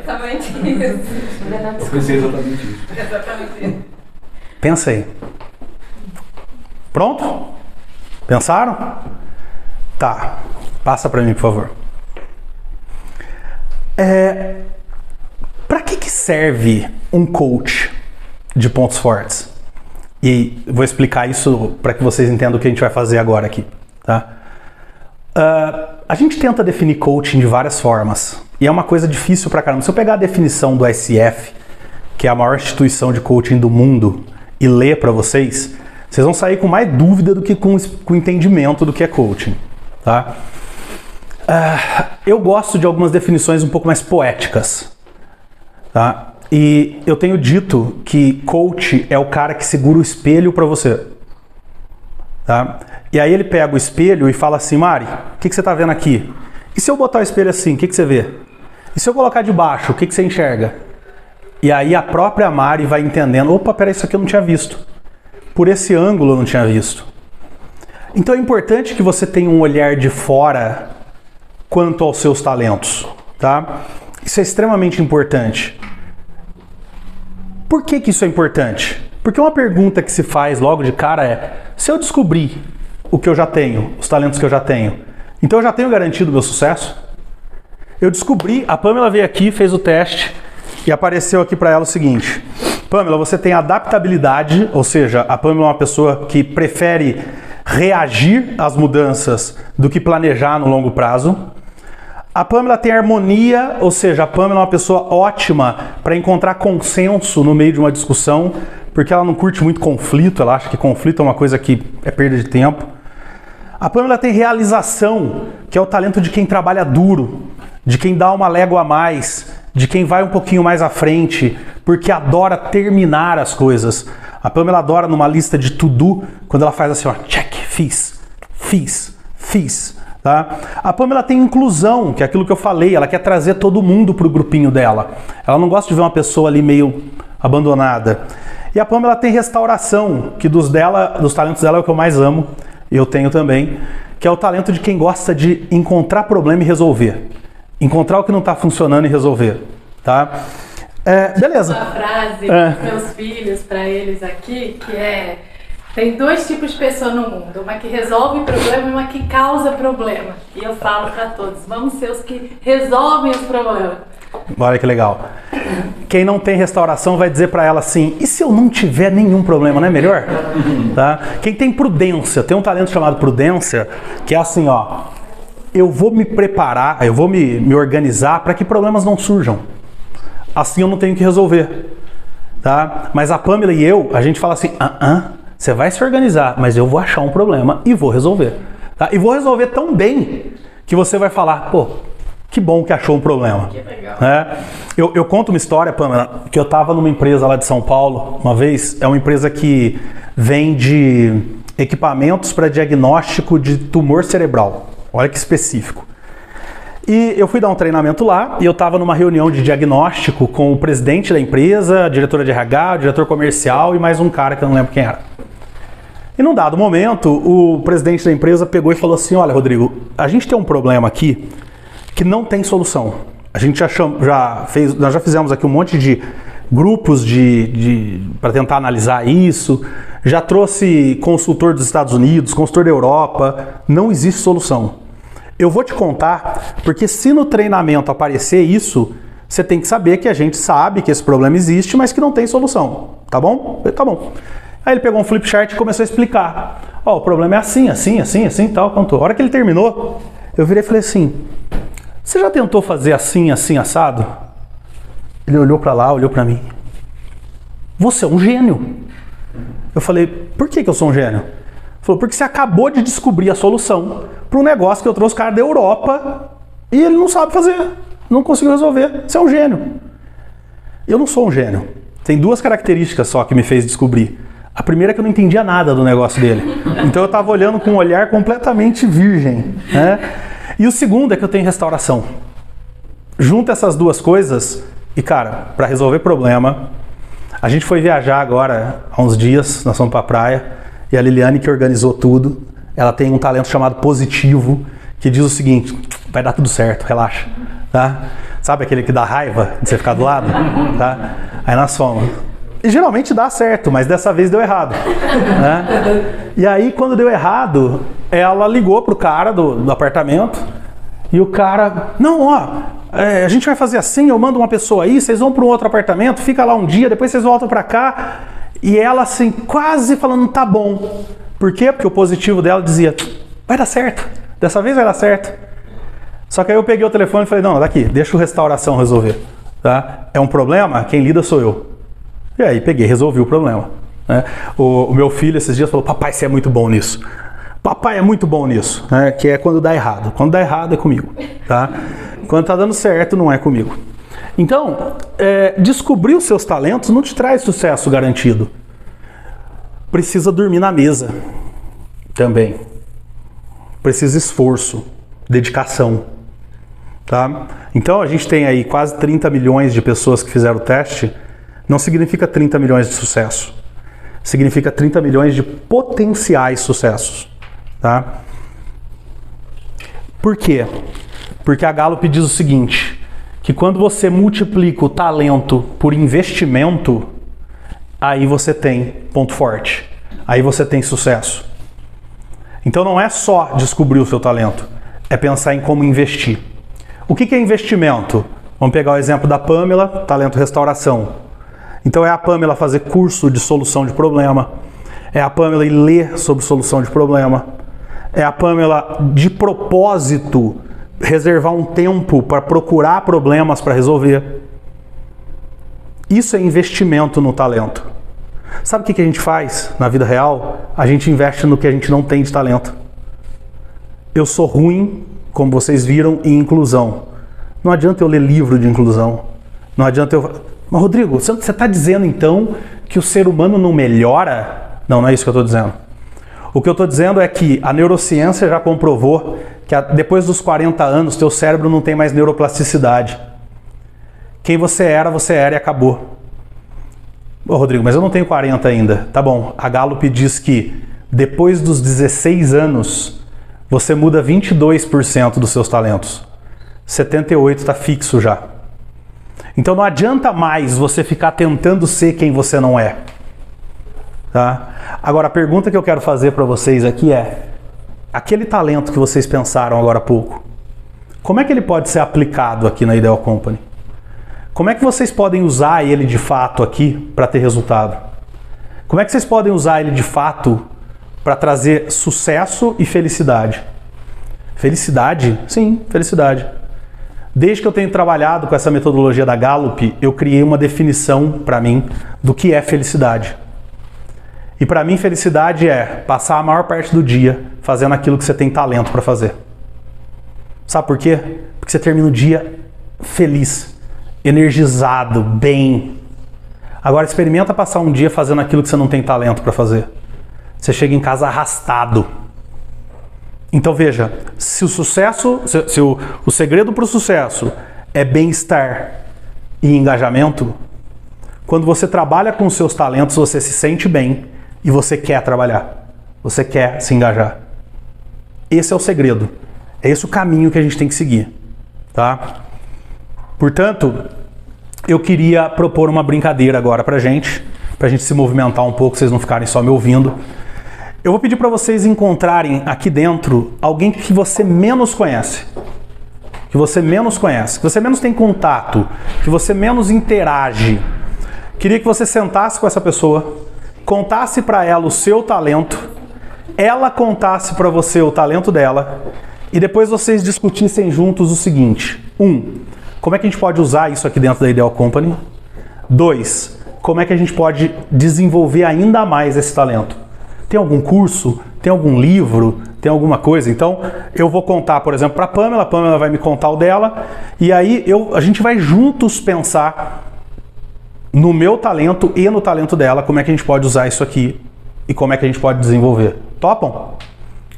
Exatamente isso. Eu pensei exatamente isso. Exatamente isso. Pensa aí. Pronto? Pensaram? Tá. Passa para mim, por favor. Para que serve um coach de pontos fortes? E vou explicar isso para que vocês entendam o que a gente vai fazer agora aqui, tá? A gente tenta definir coaching de várias formas e é uma coisa difícil pra caramba. Se eu pegar a definição do SF, que é a maior instituição de coaching do mundo, e ler para vocês, vocês vão sair com mais dúvida do que com entendimento do que é coaching, tá? Eu gosto de algumas definições um pouco mais poéticas, tá? E eu tenho dito que coach é o cara que segura o espelho para você, tá? E aí ele pega o espelho e fala assim, Mari, o que você tá vendo aqui? E se eu botar o espelho assim, o que você vê? E se eu colocar de baixo, o que você enxerga? E aí a própria Mari vai entendendo, opa, peraí, isso aqui eu não tinha visto. Por esse ângulo eu não tinha visto. Então é importante que você tenha um olhar de fora quanto aos seus talentos, tá? Isso é extremamente importante. Por que isso é importante? Porque uma pergunta que se faz logo de cara é, se eu descobrir o que eu já tenho, os talentos que eu já tenho, então eu já tenho garantido o meu sucesso? Eu descobri, a Pamela veio aqui, fez o teste e apareceu aqui para ela o seguinte, Pamela, você tem adaptabilidade, ou seja, a Pamela é uma pessoa que prefere reagir às mudanças do que planejar no longo prazo. A Pamela tem harmonia, ou seja, a Pamela é uma pessoa ótima para encontrar consenso no meio de uma discussão, porque ela não curte muito conflito, ela acha que conflito é uma coisa que é perda de tempo. A Pamela tem realização, que é o talento de quem trabalha duro, de quem dá uma légua a mais, de quem vai um pouquinho mais à frente, porque adora terminar as coisas. A Pamela adora numa lista de to-do, quando ela faz assim, ó, check, fiz. Tá? A Pamela tem inclusão, que é aquilo que eu falei, ela quer trazer todo mundo para o grupinho dela. Ela não gosta de ver uma pessoa ali meio abandonada. E a Pamela tem restauração, que dos talentos dela é o que eu mais amo, e eu tenho também, que é o talento de quem gosta de encontrar problema e resolver. Encontrar o que não está funcionando e resolver. Tá? Beleza. Uma frase dos meus filhos para eles aqui, que é... Tem dois tipos de pessoa no mundo, uma que resolve problema e uma que causa problema. E eu falo para todos, vamos ser os que resolvem os problemas. Olha que legal. Quem não tem restauração vai dizer para ela assim, e se eu não tiver nenhum problema, não é melhor? Tá? Quem tem prudência, tem um talento chamado prudência, que é assim, ó, eu vou me preparar, eu vou me organizar para que problemas não surjam. Assim eu não tenho que resolver. Tá? Mas a Pamela e eu, a gente fala assim, você vai se organizar, mas eu vou achar um problema e vou resolver. Tá? E vou resolver tão bem que você vai falar, pô, que bom que achou um problema. Que legal. Eu conto uma história, Pamela, que eu estava numa empresa lá de São Paulo, uma vez, é uma empresa que vende equipamentos para diagnóstico de tumor cerebral. Olha que específico. E eu fui dar um treinamento lá e eu estava numa reunião de diagnóstico com o presidente da empresa, a diretora de RH, o diretor comercial e mais um cara que eu não lembro quem era. E num dado momento, o presidente da empresa pegou e falou assim, olha, Rodrigo, a gente tem um problema aqui que não tem solução. A gente nós já fizemos aqui um monte de grupos para tentar analisar isso, já trouxe consultor dos Estados Unidos, consultor da Europa, não existe solução. Eu vou te contar, porque se no treinamento aparecer isso, você tem que saber que a gente sabe que esse problema existe, mas que não tem solução, tá bom? Tá bom. Aí ele pegou um flip chart e começou a explicar. Ó, o problema é assim, tal, quanto. A hora que ele terminou, eu virei e falei assim, você já tentou fazer assim, assim, assado? Ele olhou para lá, olhou para mim. Você é um gênio. Eu falei, por que eu sou um gênio? Ele falou, porque você acabou de descobrir a solução para um negócio que eu trouxe o cara da Europa e ele não sabe fazer, não conseguiu resolver. Você é um gênio. Eu não sou um gênio. Tem 2 características só que me fez descobrir. A primeira é que eu não entendia nada do negócio dele. Então eu estava olhando com um olhar completamente virgem, né? E o segundo é que eu tenho restauração. Junta essas 2 coisas e, cara, para resolver problema, a gente foi viajar agora há uns dias, nós fomos para a praia, e a Liliane, que organizou tudo, ela tem um talento chamado positivo, que diz o seguinte, vai dar tudo certo, relaxa, tá? Sabe aquele que dá raiva de você ficar do lado? Tá? Aí nós fomos. E geralmente dá certo, mas dessa vez deu errado, né? E aí, quando deu errado, ela ligou pro cara do apartamento, e o cara, não, ó, a gente vai fazer assim, eu mando uma pessoa aí, vocês vão para um outro apartamento, fica lá um dia, depois vocês voltam para cá. E ela assim, quase falando, tá bom. Por quê? Porque o positivo dela dizia, vai dar certo, dessa vez vai dar certo. Só que aí eu peguei o telefone e falei, não, daqui, deixa o restauração resolver. Tá? É um problema? Quem lida sou eu. E aí peguei, resolvi o problema. Né? O meu filho esses dias falou, papai, você é muito bom nisso. Papai é muito bom nisso, né? Que é quando dá errado. Quando dá errado é comigo, tá? Quando tá dando certo não é comigo. Então, descobrir os seus talentos não te traz sucesso garantido. Precisa dormir na mesa também. Precisa esforço, dedicação, tá? Então a gente tem aí quase 30 milhões de pessoas que fizeram o teste. Não significa 30 milhões de sucesso. Significa 30 milhões de potenciais sucessos. Tá? Por quê? Porque a Gallup diz o seguinte, que quando você multiplica o talento por investimento, aí você tem ponto forte, aí você tem sucesso. Então não é só descobrir o seu talento, é pensar em como investir. O que é investimento? Vamos pegar o exemplo da Pamela, talento restauração. Então é a Pamela fazer curso de solução de problema, é a Pamela ir ler sobre solução de problema, é a Pamela, de propósito, reservar um tempo para procurar problemas para resolver. Isso é investimento no talento. Sabe o que a gente faz na vida real? A gente investe no que a gente não tem de talento. Eu sou ruim, como vocês viram, em inclusão. Não adianta eu ler livro de inclusão. Não adianta eu... Mas, Rodrigo, você está dizendo, então, que o ser humano não melhora? Não, não é isso que eu estou dizendo. O que eu estou dizendo é que a neurociência já comprovou que depois dos 40 anos, teu cérebro não tem mais neuroplasticidade. Quem você era e acabou. Ô, Rodrigo, mas eu não tenho 40 ainda. Tá bom, a Gallup diz que depois dos 16 anos, você muda 22% dos seus talentos. 78% está fixo já. Então não adianta mais você ficar tentando ser quem você não é. Tá? Agora, a pergunta que eu quero fazer para vocês aqui é, aquele talento que vocês pensaram agora há pouco, como é que ele pode ser aplicado aqui na Ideal Company? Como é que vocês podem usar ele de fato aqui para ter resultado? Como é que vocês podem usar ele de fato para trazer sucesso e felicidade? Felicidade? Sim, felicidade. Desde que eu tenho trabalhado com essa metodologia da Gallup, eu criei uma definição para mim do que é felicidade. E para mim, felicidade é passar a maior parte do dia fazendo aquilo que você tem talento para fazer. Sabe por quê? Porque você termina o dia feliz, energizado, bem. Agora experimenta passar um dia fazendo aquilo que você não tem talento para fazer. Você chega em casa arrastado. Então veja, se o sucesso, se o segredo para o sucesso é bem-estar e engajamento, quando você trabalha com os seus talentos, você se sente bem e você quer trabalhar, você quer se engajar. Esse é o segredo, é esse o caminho que a gente tem que seguir, tá? Portanto, eu queria propor uma brincadeira agora pra gente se movimentar um pouco, vocês não ficarem só me ouvindo. Eu vou pedir para vocês encontrarem aqui dentro alguém que você menos conhece, que você menos tem contato, que você menos interage. Queria que você sentasse com essa pessoa, contasse para ela o seu talento, ela contasse para você o talento dela, e depois vocês discutissem juntos o seguinte: 1. Como é que a gente pode usar isso aqui dentro da Ideal Company? 2. Como é que a gente pode desenvolver ainda mais esse talento? Tem algum curso? Tem algum livro? Tem alguma coisa? Então, eu vou contar, por exemplo, para a Pamela vai me contar o dela, e aí a gente vai juntos pensar no meu talento e no talento dela, como é que a gente pode usar isso aqui e como é que a gente pode desenvolver. Topam?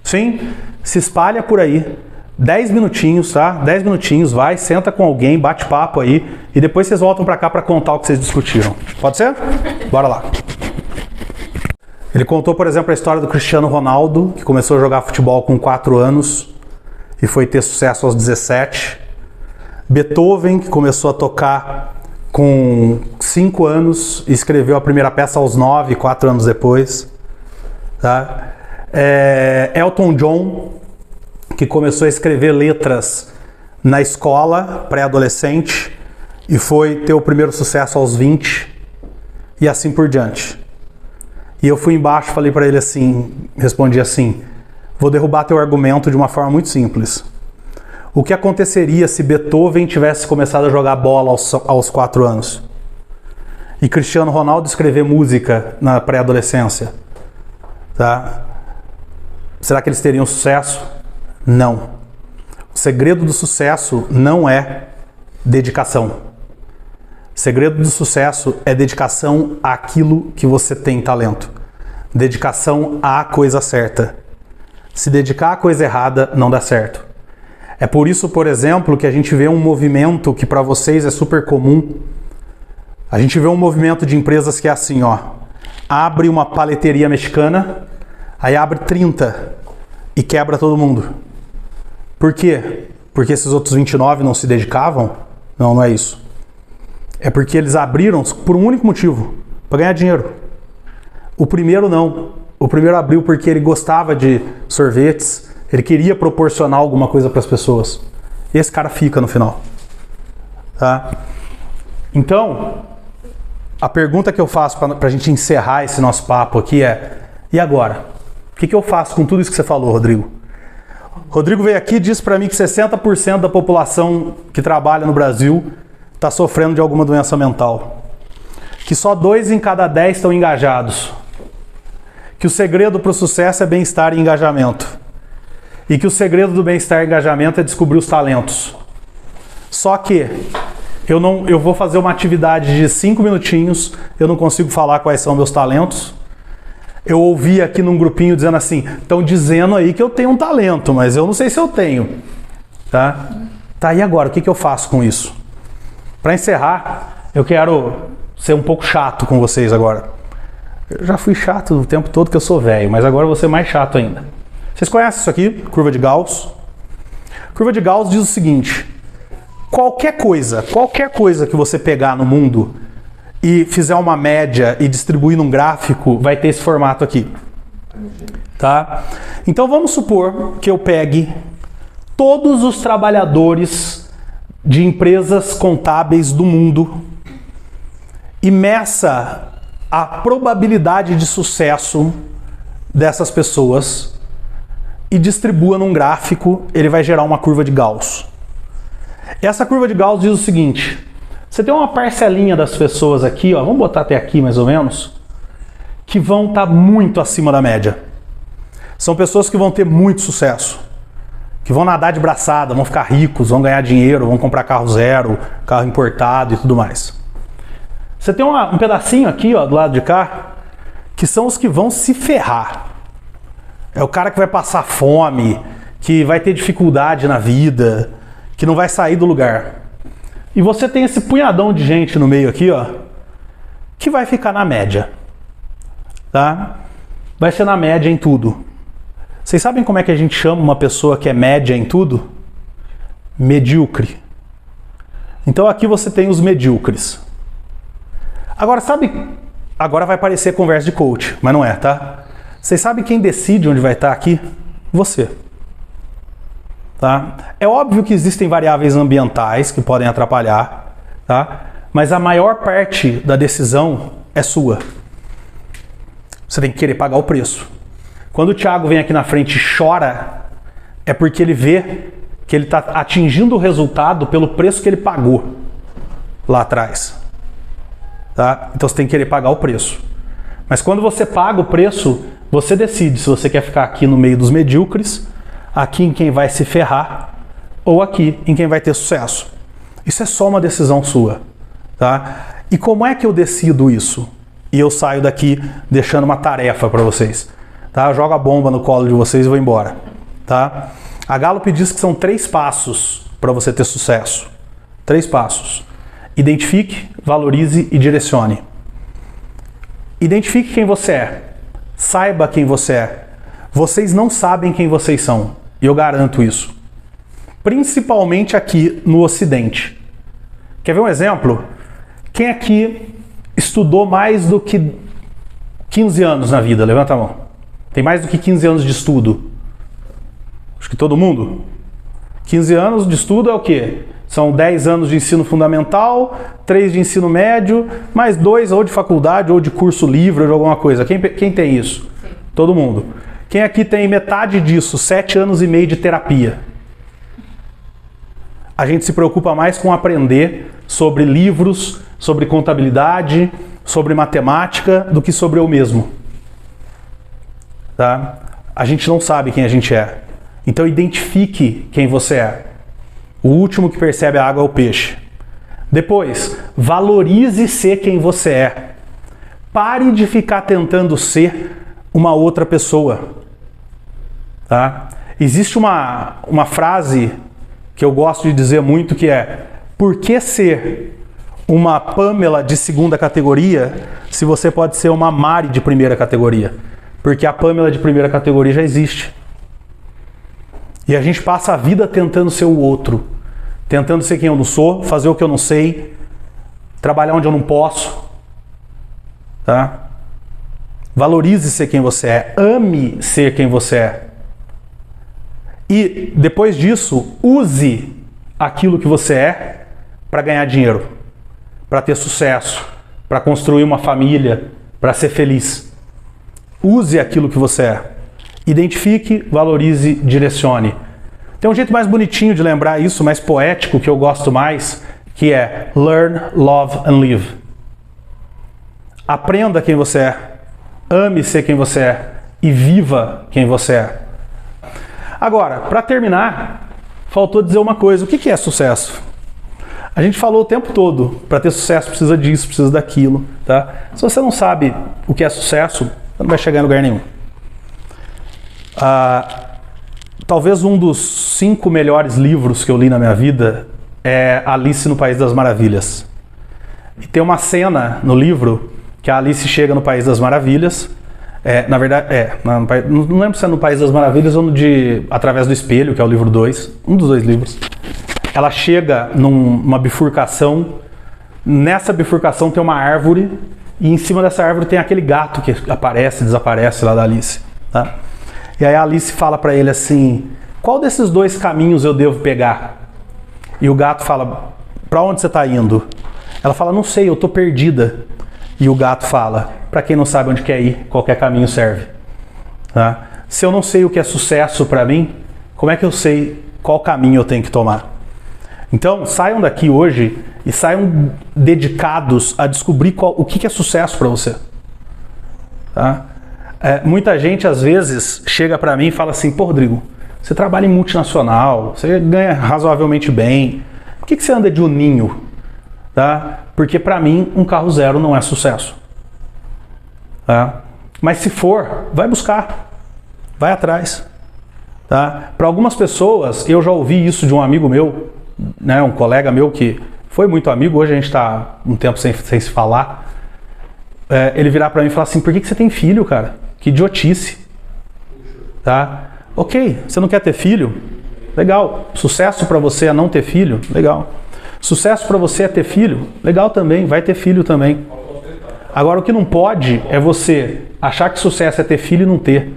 Sim? Se espalha por aí. 10 minutinhos, tá? 10 minutinhos, vai, senta com alguém, bate papo aí, e depois vocês voltam para cá para contar o que vocês discutiram. Pode ser? Bora lá. Ele contou, por exemplo, a história do Cristiano Ronaldo, que começou a jogar futebol com 4 anos e foi ter sucesso aos 17. Beethoven, que começou a tocar com 5 anos e escreveu a primeira peça aos 9, 4 anos depois. Tá? Elton John, que começou a escrever letras na escola, pré-adolescente, e foi ter o primeiro sucesso aos 20, e assim por diante. E eu fui embaixo e falei para ele assim, respondi assim: vou derrubar teu argumento de uma forma muito simples. O que aconteceria se Beethoven tivesse começado a jogar bola aos 4 anos? E Cristiano Ronaldo escrever música na pré-adolescência? Tá? Será que eles teriam sucesso? Não. O segredo do sucesso não é dedicação. O segredo do sucesso é dedicação àquilo que você tem talento. Dedicação à coisa certa. Se dedicar à coisa errada, não dá certo. É por isso, por exemplo, que a gente vê um movimento que para vocês é super comum. A gente vê um movimento de empresas que é assim, ó. Abre uma paleteria mexicana, aí abre 30 e quebra todo mundo. Por quê? Porque esses outros 29 não se dedicavam? Não, não é isso. É porque eles abriram por um único motivo, para ganhar dinheiro. O primeiro não. O primeiro abriu porque ele gostava de sorvetes, ele queria proporcionar alguma coisa para as pessoas. E esse cara fica no final. Tá? Então, a pergunta que eu faço para a gente encerrar esse nosso papo aqui é: e agora? O que eu faço com tudo isso que você falou, Rodrigo? Rodrigo veio aqui e disse para mim que 60% da população que trabalha no Brasil está sofrendo de alguma doença mental. Que só 2 em cada 10 estão engajados. Que o segredo para o sucesso é bem-estar e engajamento. E que o segredo do bem-estar e engajamento é descobrir os talentos. Só que eu vou fazer uma atividade de 5 minutinhos, eu não consigo falar quais são meus talentos. Eu ouvi aqui num grupinho dizendo assim: estão dizendo aí que eu tenho um talento, mas eu não sei se eu tenho. Tá, e agora? O que eu faço com isso? Para encerrar, eu quero ser um pouco chato com vocês agora. Eu já fui chato o tempo todo que eu sou velho, mas agora eu vou ser mais chato ainda. Vocês conhecem isso aqui? Curva de Gauss. Curva de Gauss diz o seguinte: qualquer coisa que você pegar no mundo e fizer uma média e distribuir num gráfico, vai ter esse formato aqui. Tá? Então vamos supor que eu pegue todos os trabalhadores de empresas contábeis do mundo e meça a probabilidade de sucesso dessas pessoas e distribua num gráfico. Ele vai gerar uma curva de Gauss. Essa curva de Gauss diz o seguinte: você tem uma parcelinha das pessoas aqui, ó, vamos botar até aqui mais ou menos, que vão estar muito acima da média. São pessoas que vão ter muito sucesso, que vão nadar de braçada, vão ficar ricos, vão ganhar dinheiro, vão comprar carro zero, carro importado e tudo mais. Você tem um pedacinho aqui, ó, do lado de cá, que são os que vão se ferrar. É o cara que vai passar fome, que vai ter dificuldade na vida, que não vai sair do lugar. E você tem esse punhadão de gente no meio aqui, ó, que vai ficar na média. Tá? Vai ser na média em tudo. Vocês sabem como é que a gente chama uma pessoa que é média em tudo? Medíocre. Então aqui você tem os medíocres. Agora agora vai parecer conversa de coach, mas não é, tá? Vocês sabem quem decide onde vai estar aqui? Você. Tá? É óbvio que existem variáveis ambientais que podem atrapalhar, tá? Mas a maior parte da decisão é sua. Você tem que querer pagar o preço. Quando o Thiago vem aqui na frente e chora é porque ele vê que ele está atingindo o resultado pelo preço que ele pagou lá atrás. Tá? Então você tem que querer pagar o preço. Mas quando você paga o preço, você decide se você quer ficar aqui no meio dos medíocres, aqui em quem vai se ferrar, ou aqui em quem vai ter sucesso. Isso é só uma decisão sua. Tá? E como é que eu decido isso? E eu saio daqui deixando uma tarefa para vocês. Tá? Eu jogo a bomba no colo de vocês e vou embora. Tá? A Gallup diz que são 3 passos para você ter sucesso. 3 passos. Identifique, valorize e direcione. Identifique quem você é. Saiba quem você é. Vocês não sabem quem vocês são. E eu garanto isso. Principalmente aqui no Ocidente. Quer ver um exemplo? Quem aqui estudou mais do que 15 anos na vida? Levanta a mão. Tem mais do que 15 anos de estudo? Acho que todo mundo. 15 anos de estudo é o quê? São 10 anos de ensino fundamental, 3 de ensino médio, mais 2 ou de faculdade ou de curso livre ou de alguma coisa. Quem tem isso? Sim. Todo mundo. Quem aqui tem metade disso? 7 anos e meio de terapia. A gente se preocupa mais com aprender sobre livros, sobre contabilidade, sobre matemática, do que sobre eu mesmo. Tá? A gente não sabe quem a gente é. Então identifique quem você é. O último que percebe a água é o peixe. Depois, valorize ser quem você é. Pare de ficar tentando ser uma outra pessoa. Tá? Existe uma frase que eu gosto de dizer muito que é: por que ser uma Pamela de segunda categoria se você pode ser uma Mari de primeira categoria? Porque a Pamela de primeira categoria já existe. E a gente passa a vida tentando ser o outro. Tentando ser quem eu não sou, fazer o que eu não sei, trabalhar onde eu não posso. Tá? Valorize ser quem você é. Ame ser quem você é. E, depois disso, use aquilo que você é para ganhar dinheiro, para ter sucesso, para construir uma família, para ser feliz. Use aquilo que você é. Identifique, valorize, direcione. Tem um jeito mais bonitinho de lembrar isso, mais poético, que eu gosto mais, que é learn, love and live. Aprenda quem você é, ame ser quem você é e viva quem você é. Agora, para terminar, faltou dizer uma coisa. O que é sucesso? A gente falou o tempo todo, para ter sucesso precisa disso, precisa daquilo. Tá? Se você não sabe o que é sucesso, você não vai chegar em lugar nenhum. Talvez um dos 5 melhores livros que eu li na minha vida é Alice no País das Maravilhas. E tem uma cena no livro que a Alice chega no País das Maravilhas. Na verdade, não lembro se é no País das Maravilhas ou no de Através do Espelho, que é o livro 2, um dos 2 livros. Ela chega numa bifurcação. Nessa bifurcação tem uma árvore e em cima dessa árvore tem aquele gato que aparece e desaparece lá da Alice. Tá? E aí a Alice fala para ele assim: qual desses 2 caminhos eu devo pegar? E o gato fala: para onde você está indo? Ela fala: não sei, eu estou perdida. E o gato fala: para quem não sabe onde quer ir, qualquer caminho serve. Tá? Se eu não sei o que é sucesso para mim, como é que eu sei qual caminho eu tenho que tomar? Então saiam daqui hoje e saiam dedicados a descobrir o que é sucesso para você. Tá? Muita gente às vezes chega para mim e fala assim: pô, Rodrigo, você trabalha em multinacional, você ganha razoavelmente bem, por que você anda de Uninho? Tá? Porque para mim um carro zero não é sucesso. Tá? Mas se for, vai buscar, vai atrás. Tá? Para algumas pessoas, eu já ouvi isso de um amigo meu, né, um colega meu que foi muito amigo, hoje a gente está um tempo sem se falar. Ele virar para mim e falar assim: por que você tem filho, cara? Que idiotice. Tá? Ok, você não quer ter filho? Legal. Sucesso para você é não ter filho? Legal. Sucesso para você é ter filho? Legal também, vai ter filho também. Agora o que não pode é você achar que sucesso é ter filho e não ter.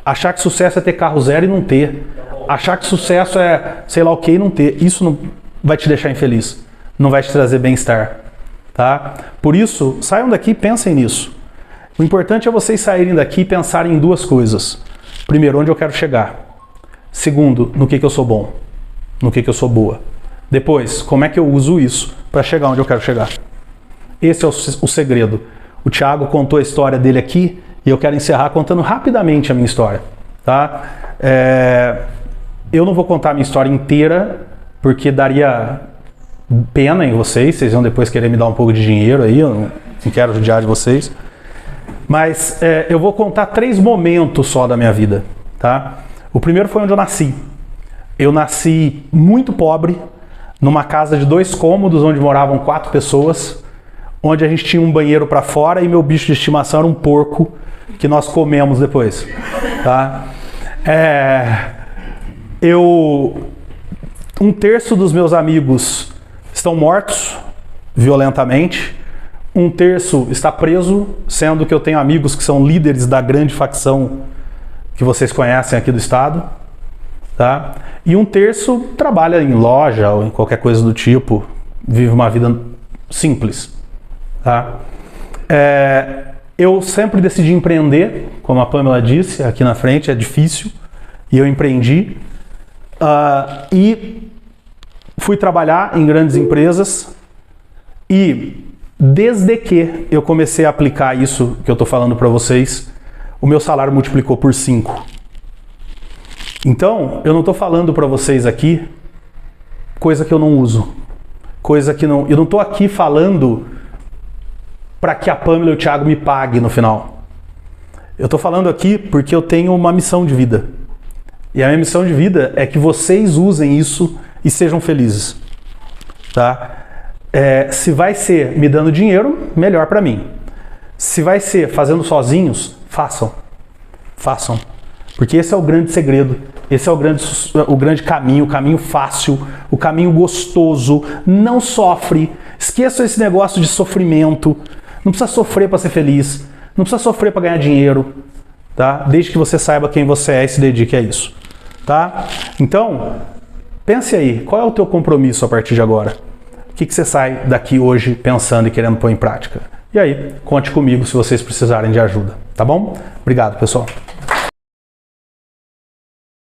Achar que sucesso é ter carro zero e não ter. Achar que sucesso é sei lá o que e não ter. Isso não vai te deixar infeliz. Não vai te trazer bem-estar. Tá? Por isso, saiam daqui e pensem nisso. O importante é vocês saírem daqui e pensarem em 2 coisas. Primeiro, onde eu quero chegar? Segundo, no que eu sou bom, no que eu sou boa. Depois, como é que eu uso isso para chegar onde eu quero chegar. Esse é o segredo. O Thiago contou a história dele aqui e eu quero encerrar contando rapidamente a minha história. Tá? Eu não vou contar a minha história inteira porque daria pena em vocês iam depois querer me dar um pouco de dinheiro aí, eu não quero judiar de vocês. Mas eu vou contar 3 momentos só da minha vida. Tá? O primeiro foi onde eu nasci. Eu nasci muito pobre, numa casa de 2 cômodos, onde moravam 4 pessoas, onde a gente tinha um banheiro para fora e meu bicho de estimação era um porco que nós comemos depois. Tá? 1/3 dos meus amigos estão mortos violentamente, 1/3 está preso, sendo que eu tenho amigos que são líderes da grande facção que vocês conhecem aqui do estado. Tá? E 1/3 trabalha em loja ou em qualquer coisa do tipo, vive uma vida simples. Tá? Eu sempre decidi empreender, como a Pamela disse aqui na frente, é difícil, e eu empreendi. E fui trabalhar em grandes empresas e desde que eu comecei a aplicar isso que eu estou falando para vocês, o meu salário multiplicou por 5. Então, eu não estou falando para vocês aqui coisa que eu não uso, eu não estou aqui falando para que a Pamela e o Thiago me paguem no final. Eu estou falando aqui porque eu tenho uma missão de vida. E a minha missão de vida é que vocês usem isso e sejam felizes. Tá? Se vai ser me dando dinheiro, melhor para mim. Se vai ser fazendo sozinhos, façam. Façam. Porque esse é o grande segredo. Esse é o grande caminho, o caminho fácil, o caminho gostoso. Não sofre. Esqueça esse negócio de sofrimento. Não precisa sofrer para ser feliz. Não precisa sofrer para ganhar dinheiro. Tá? Desde que você saiba quem você é e se dedique a isso. Tá? Então, pense aí, qual é o teu compromisso a partir de agora? O que você sai daqui hoje pensando e querendo pôr em prática? E aí, conte comigo se vocês precisarem de ajuda. Tá bom? Obrigado, pessoal.